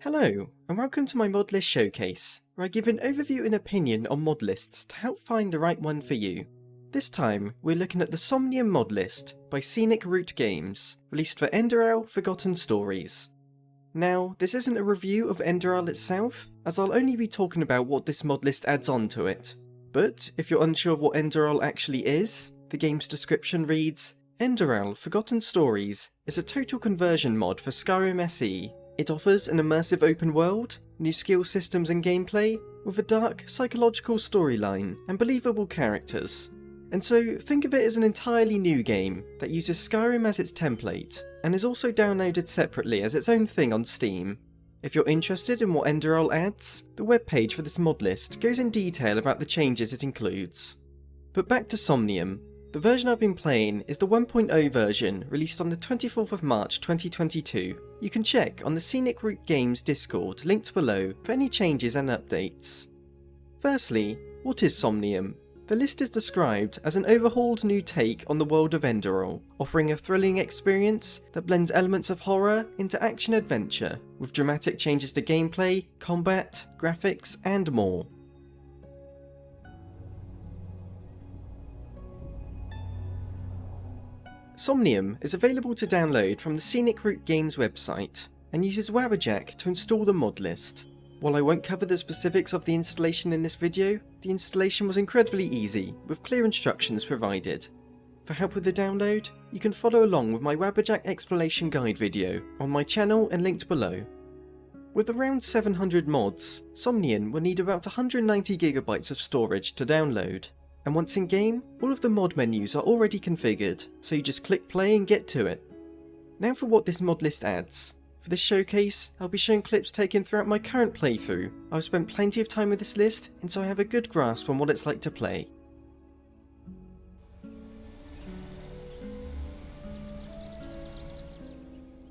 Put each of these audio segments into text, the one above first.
Hello, and welcome to my Modlist showcase, where I give an overview and opinion on mod lists to help find the right one for you. This time, we're looking at the Somnium mod list by Scenic Route Games, released for Enderal Forgotten Stories. Now, this isn't a review of Enderal itself, as I'll only be talking about what this mod list adds on to it. But, if you're unsure of what Enderal actually is, the game's description reads, Enderal Forgotten Stories is a total conversion mod for Skyrim SE. It offers an immersive open world, new skill systems and gameplay, with a dark, psychological storyline and believable characters. And so, think of it as an entirely new game that uses Skyrim as its template, and is also downloaded separately as its own thing on Steam. If you're interested in what Enderal adds, the webpage for this mod list goes in detail about the changes it includes. But back to Somnium. The version I've been playing is the 1.0 version released on the 24th of March 2022. You can check on the Scenic Route Games Discord linked below for any changes and updates. Firstly, what is Somnium? The list is described as an overhauled new take on the world of Enderal, offering a thrilling experience that blends elements of horror into action-adventure, with dramatic changes to gameplay, combat, graphics, and more. Somnium is available to download from the Scenic Route Games website, and uses Wabberjack to install the mod list. While I won't cover the specifics of the installation in this video, the installation was incredibly easy, with clear instructions provided. For help with the download, you can follow along with my Wabberjack explanation guide video on my channel and linked below. With around 700 mods, Somnium will need about 190GB of storage to download. And once in game, all of the mod menus are already configured, so you just click play and get to it. Now for what this mod list adds. For this showcase, I'll be showing clips taken throughout my current playthrough. I've spent plenty of time with this list, and so I have a good grasp on what it's like to play.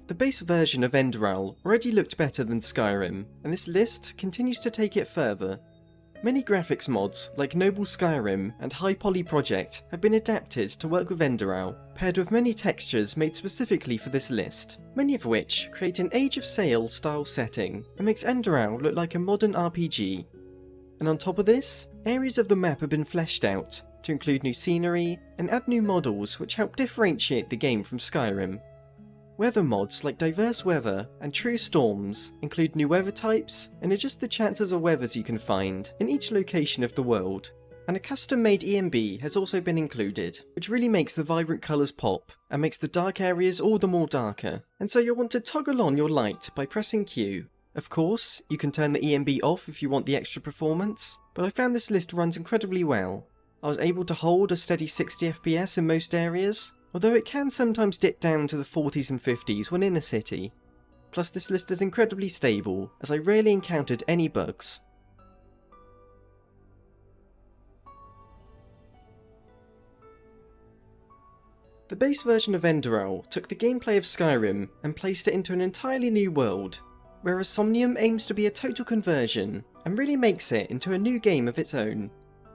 The base version of Enderal already looked better than Skyrim, and this list continues to take it further. Many graphics mods, like Noble Skyrim and High Poly Project, have been adapted to work with Enderal, paired with many textures made specifically for this list, many of which create an Age of Sail style setting and makes Enderal look like a modern RPG. And on top of this, areas of the map have been fleshed out to include new scenery and add new models which help differentiate the game from Skyrim. Weather mods like Diverse Weather and True Storms include new weather types and adjust the chances of weathers you can find in each location of the world. And a custom-made ENB has also been included, which really makes the vibrant colours pop and makes the dark areas all the more darker, and so you'll want to toggle on your light by pressing Q. Of course, you can turn the ENB off if you want the extra performance, but I found this list runs incredibly well. I was able to hold a steady 60 FPS in most areas, although it can sometimes dip down to the 40s and 50s when in a city. Plus this list is incredibly stable, as I rarely encountered any bugs. The base version of Enderal took the gameplay of Skyrim and placed it into an entirely new world, whereas Somnium aims to be a total conversion and really makes it into a new game of its own.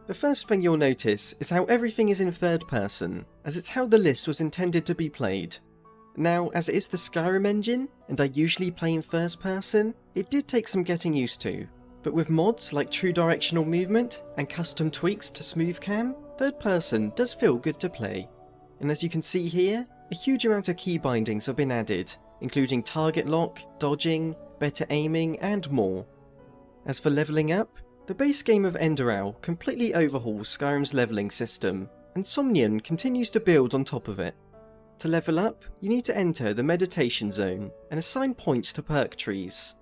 The first thing you'll notice is how everything is in third person, as it's how the list was intended to be played. Now, as it is the Skyrim engine, and I usually play in first person, it did take some getting used to. But with mods like True Directional Movement and custom tweaks to Smooth Cam, third person does feel good to play. And as you can see here, a huge amount of key bindings have been added, including target lock, dodging, better aiming, and more. As for leveling up, the base game of Enderal completely overhauls Skyrim's leveling system, and Somnium continues to build on top of it. To level up, you need to enter the meditation zone and assign points to perk trees.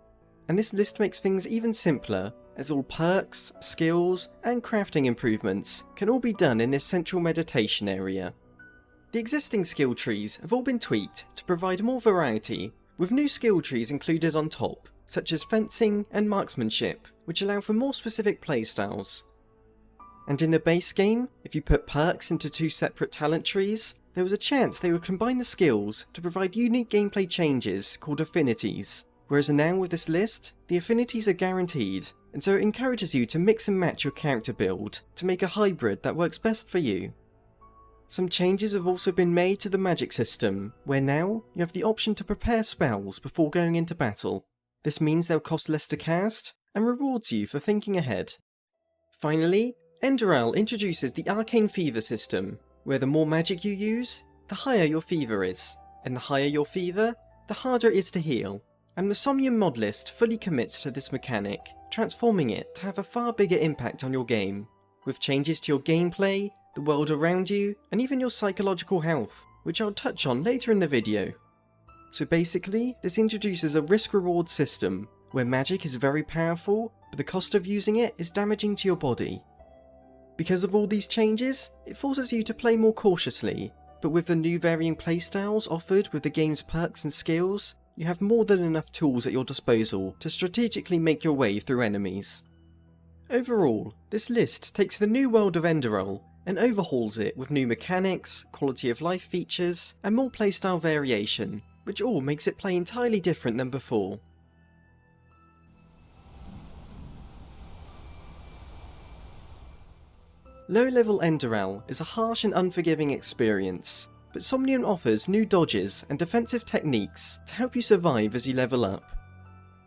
And this list makes things even simpler, as all perks, skills, and crafting improvements can all be done in this central meditation area. The existing skill trees have all been tweaked to provide more variety, with new skill trees included on top, such as fencing and marksmanship, which allow for more specific playstyles. And in the base game, if you put perks into two separate talent trees, there was a chance they would combine the skills to provide unique gameplay changes called affinities, whereas now with this list, the affinities are guaranteed, and so it encourages you to mix and match your character build to make a hybrid that works best for you. Some changes have also been made to the magic system, where now you have the option to prepare spells before going into battle. This means they'll cost less to cast, and rewards you for thinking ahead. Finally, Enderal introduces the Arcane Fever system, where the more magic you use, the higher your fever is, and the higher your fever, the harder it is to heal. And the Somnium Modlist fully commits to this mechanic, transforming it to have a far bigger impact on your game, with changes to your gameplay, the world around you, and even your psychological health, which I'll touch on later in the video. So basically, this introduces a risk-reward system, where magic is very powerful, but the cost of using it is damaging to your body. Because of all these changes, it forces you to play more cautiously, but with the new varying playstyles offered with the game's perks and skills, you have more than enough tools at your disposal to strategically make your way through enemies. Overall, this list takes the new world of Enderal and overhauls it with new mechanics, quality of life features, and more playstyle variation, which all makes it play entirely different than before. Low-level Enderal is a harsh and unforgiving experience, but Somnium offers new dodges and defensive techniques to help you survive as you level up.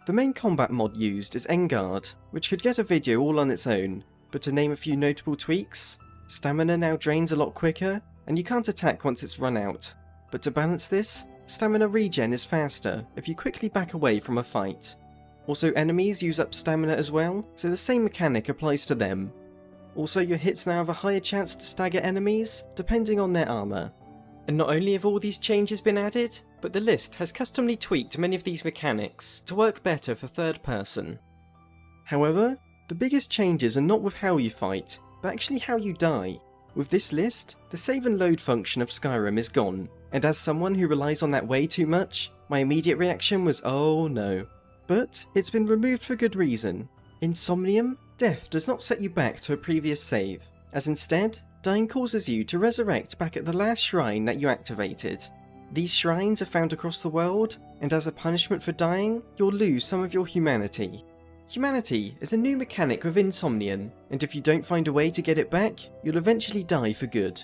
The main combat mod used is Enguard, which could get a video all on its own, but to name a few notable tweaks, stamina now drains a lot quicker, and you can't attack once it's run out. But to balance this, stamina regen is faster if you quickly back away from a fight. Also, enemies use up stamina as well, so the same mechanic applies to them. Also, your hits now have a higher chance to stagger enemies, depending on their armour. And not only have all these changes been added, but the list has customly tweaked many of these mechanics to work better for third person. However, the biggest changes are not with how you fight, but actually how you die. With this list, the save and load function of Skyrim is gone, and as someone who relies on that way too much, my immediate reaction was oh no. But it's been removed for good reason. In Somnium, death does not set you back to a previous save, as instead, dying causes you to resurrect back at the last shrine that you activated. These shrines are found across the world, and as a punishment for dying, you'll lose some of your humanity. Humanity is a new mechanic within Somnium, and if you don't find a way to get it back, you'll eventually die for good.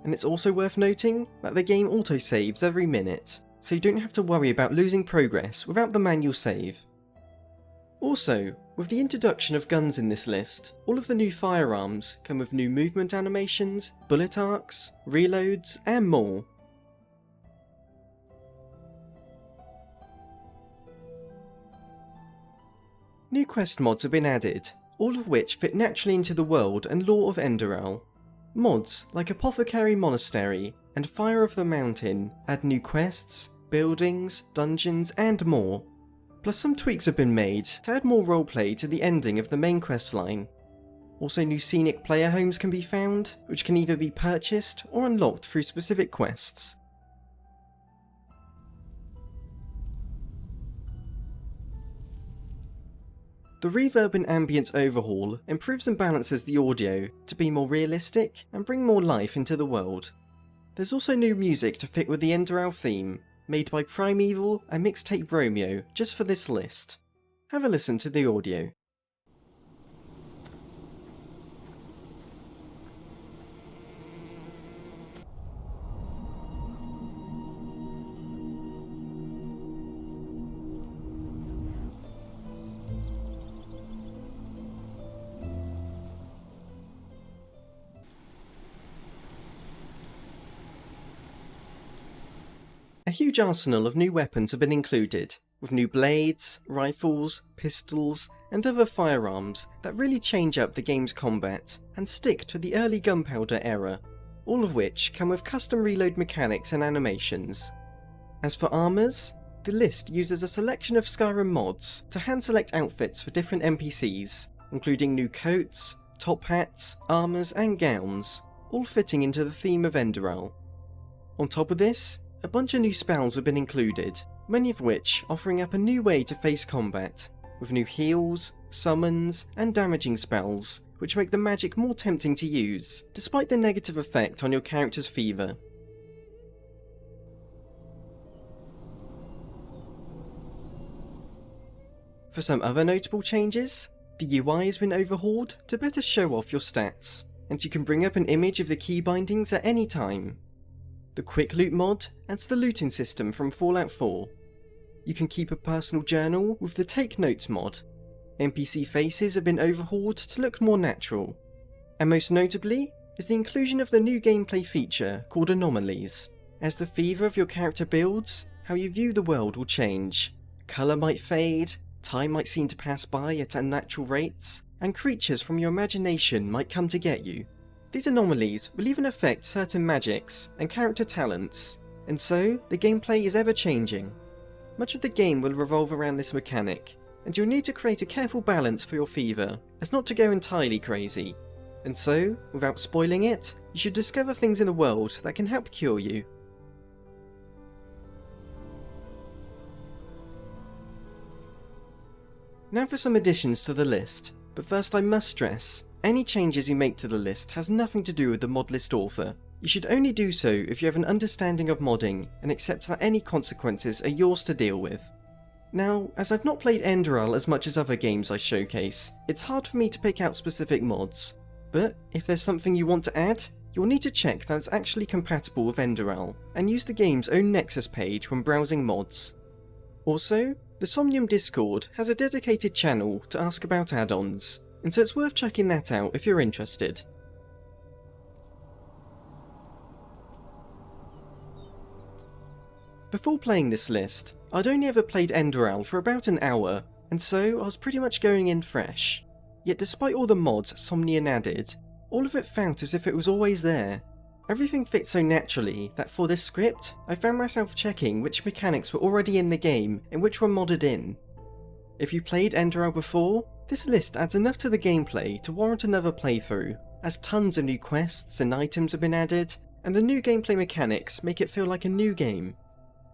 And it's also worth noting that the game autosaves every minute, so you don't have to worry about losing progress without the manual save. Also, with the introduction of guns in this list, all of the new firearms come with new movement animations, bullet arcs, reloads, and more. New quest mods have been added, all of which fit naturally into the world and lore of Enderal. Mods like Apothecary Monastery and Fire of the Mountain add new quests, buildings, dungeons, and more. Plus some tweaks have been made to add more roleplay to the ending of the main questline. Also, new scenic player homes can be found, which can either be purchased or unlocked through specific quests. The reverb and ambience overhaul improves and balances the audio to be more realistic and bring more life into the world. There's also new music to fit with the Enderal theme, made by Primeval and Mixtape Romeo just for this list. Have a listen to the audio. A huge arsenal of new weapons have been included, with new blades, rifles, pistols, and other firearms that really change up the game's combat and stick to the early gunpowder era, all of which come with custom reload mechanics and animations. As for armours, the list uses a selection of Skyrim mods to hand-select outfits for different NPCs, including new coats, top hats, armours, and gowns, all fitting into the theme of Enderal. On top of this, a bunch of new spells have been included, many of which offering up a new way to face combat, with new heals, summons, and damaging spells, which make the magic more tempting to use, despite the negative effect on your character's fever. For some other notable changes, the UI has been overhauled to better show off your stats, and you can bring up an image of the key bindings at any time. The Quick Loot mod adds the looting system from Fallout 4. You can keep a personal journal with the Take Notes mod. NPC faces have been overhauled to look more natural. And most notably is the inclusion of the new gameplay feature called Anomalies. As the fever of your character builds, how you view the world will change. Colour might fade, time might seem to pass by at unnatural rates, and creatures from your imagination might come to get you. These anomalies will even affect certain magics and character talents, and so the gameplay is ever changing. Much of the game will revolve around this mechanic, and you'll need to create a careful balance for your fever, as not to go entirely crazy. And so, without spoiling it, you should discover things in the world that can help cure you. Now for some additions to the list, but first I must stress, any changes you make to the list has nothing to do with the Modlist author. You should only do so if you have an understanding of modding and accept that any consequences are yours to deal with. Now, as I've not played Enderal as much as other games I showcase, it's hard for me to pick out specific mods. But if there's something you want to add, you'll need to check that it's actually compatible with Enderal, and use the game's own Nexus page when browsing mods. Also, the Somnium Discord has a dedicated channel to ask about add-ons, and so it's worth checking that out if you're interested. Before playing this list, I'd only ever played Enderal for about an hour, and so I was pretty much going in fresh. Yet despite all the mods Somnium added, all of it felt as if it was always there. Everything fit so naturally that for this script, I found myself checking which mechanics were already in the game and which were modded in. If you played Enderal before, this list adds enough to the gameplay to warrant another playthrough, as tons of new quests and items have been added, and the new gameplay mechanics make it feel like a new game.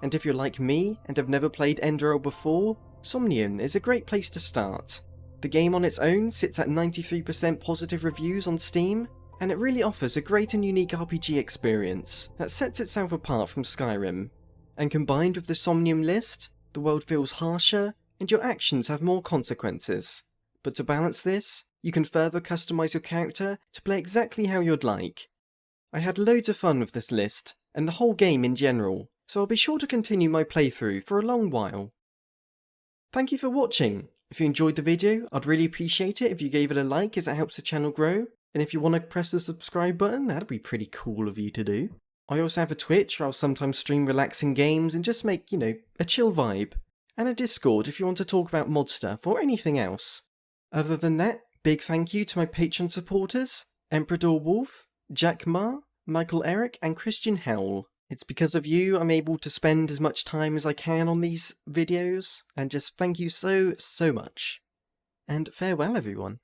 And if you're like me and have never played Enderal before, Somnium is a great place to start. The game on its own sits at 93% positive reviews on Steam, and it really offers a great and unique RPG experience that sets itself apart from Skyrim. And combined with the Somnium list, the world feels harsher and your actions have more consequences. But to balance this, you can further customize your character to play exactly how you'd like. I had loads of fun with this list, and the whole game in general, so I'll be sure to continue my playthrough for a long while. Thank you for watching. If you enjoyed the video, I'd really appreciate it if you gave it a like as it helps the channel grow, and if you want to press the subscribe button, that'd be pretty cool of you to do. I also have a Twitch where I'll sometimes stream relaxing games and just make, a chill vibe, and a Discord if you want to talk about mod stuff or anything else. Other than that, big thank you to my Patreon supporters, Emperador Wolf, Jack Ma, Michael Eric and Christian Howell. It's because of you I'm able to spend as much time as I can on these videos, and just thank you so much. And farewell everyone.